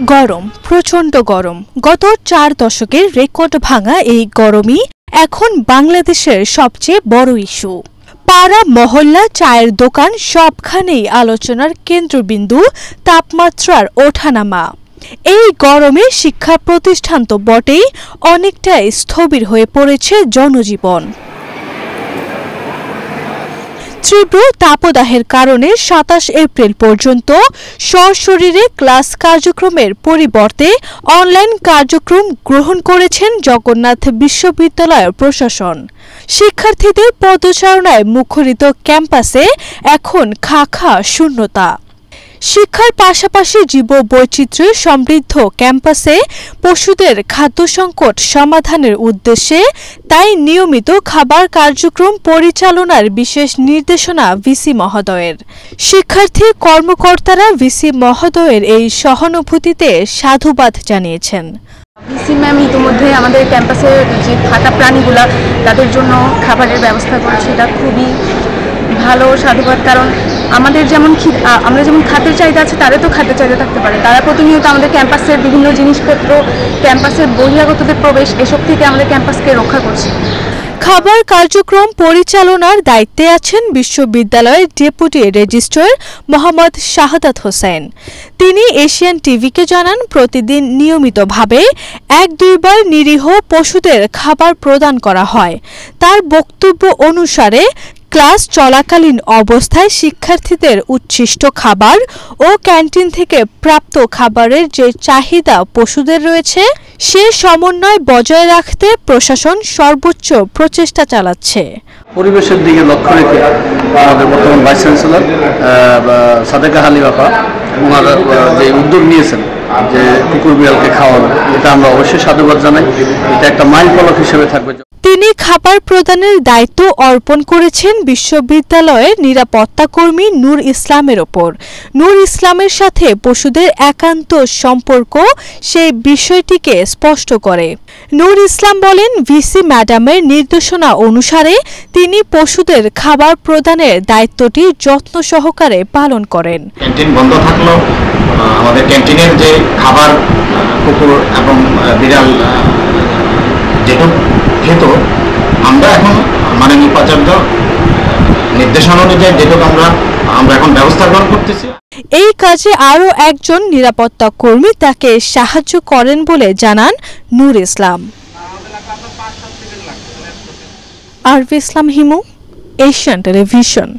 গরম, প্রচণ্ড গরম। গত 4 দশকের রেকর্ড ভাঙা এই গরমই এখন বাংলাদেশের সবচেয়ে বড় ইস্যু। পাড়া, মহল্লা, চায়ের দোকান সবখানেই আলোচনার কেন্দ্রবিন্দু তাপমাত্রার ওঠানামা। এই গরমে শিক্ষা প্রতিষ্ঠান তো বটেই, অনেকটাই স্থবির হয়ে পড়েছে জনজীবন। তীব্র তাপদাহের কারণে 27 এপ্রিল পর্যন্ত সশরীরে ক্লাস কার্যক্রমের পরিবর্তে অনলাইন কার্যক্রম গ্রহণ করেছেন জগন্নাথ বিশ্ববিদ্যালয়ের প্রশাসন। শিক্ষার্থীদের পদচারণায় মুখরিত ক্যাম্পাসে এখন খাঁ শূন্যতা। শিক্ষার পাশাপাশি জীববৈচিত্র্যে সমৃদ্ধ ক্যাম্পাসে পশুদের খাদ্য সংকট সমাধানের উদ্দেশ্যে তাই নিয়মিত খাবার কার্যক্রম পরিচালনার বিশেষ নির্দেশনা ভিসি মহোদয়ের। শিক্ষার্থী কর্মকর্তারা ভিসি মহোদয়ের এই সহানুভূতিতে সাধুবাদ জানিয়েছেন। ভিসি ম্যাম ইতিমধ্যে আমাদের ক্যাম্পাসের যে থাকা প্রাণীগুলা তাদের জন্য খাবারের ব্যবস্থা করেছে, এটা খুবই ভালো, সাধুবাদ। কারণ আমরা যেমন খাদ্যের চাহিদা আছে, তাদের তো খাদ্যের চাহিদা থাকতে পারে। তারা প্রতিনিয়ত আমাদের ক্যাম্পাসের বিভিন্ন জিনিসপত্র, ক্যাম্পাসের বহিরাগতদের প্রবেশ, এসব থেকে আমাদের ক্যাম্পাসকে রক্ষা করছে। খাবার কার্যক্রম পরিচালনার দায়িত্বে আছেন বিশ্ববিদ্যালয়ের ডেপুটি রেজিস্ট্রার মোহাম্মদ শাহাদাত হোসেন। তিনি এশিয়ান টিভিকে জানান, প্রতিদিন নিয়মিতভাবে 1-2 বার নিরীহ পশুদের খাবার প্রদান করা হয়। তার বক্তব্য অনুসারে ক্লাস চলাকালীন অবস্থায় শিক্ষার্থীদের উচ্ছিষ্ট খাবার ও ক্যান্টিন থেকে প্রাপ্ত খাবারের যে চাহিদা পশুদের রয়েছে, সে সমন্বয় বজায় রাখতে প্রশাসন সর্বোচ্চ প্রচেষ্টা চালাচ্ছে। পরিবেশের দিকে লক্ষ্য রেখে আমাদের বর্তমান ভাইস চ্যান্সেলর সাদেকা হালিফা ওনারা যে উদ্যোগ নিয়েছেন যে কুকুর বিড়ালকে খাওয়ানো, এটা আমরা অবশ্যই সাধুবাদ জানাই। এটা একটা মাইলফলক হিসেবে থাকবে। তিনি খাবার প্রদানের দায়িত্ব অর্পণ করেছেন বিশ্ববিদ্যালয়ের নিরাপত্তা কর্মী নূর ইসলামের ওপর। নূর ইসলামের সাথে পশুদের একান্ত সম্পর্ক সেই বিষয়টিকে স্পষ্ট করে। নূর ইসলাম বলেন, ভিসি ম্যাডামের নির্দেশনা অনুসারে তিনি পশুদের খাবার প্রদানের দায়িত্বটি যত্ন সহকারে পালন করেন। ক্যান্টিন বন্ধ থাকলো, আমাদের ক্যান্টিনের যে খাবার কুকুর এবং বিড়াল যেটুকু খেত, আমরা এখন মাননীয় উপাচার্য নির্দেশনা অনুযায়ী যেটুকু আমরা এখন ব্যবস্থা গ্রহণ করতেছি। এই কাজে আরও একজন নিরাপত্তা কর্মী তাকে সাহায্য করেন বলে জানান নূর ইসলাম। আরভি ইসলাম হিমু, এশিয়ান টেলিভিশন।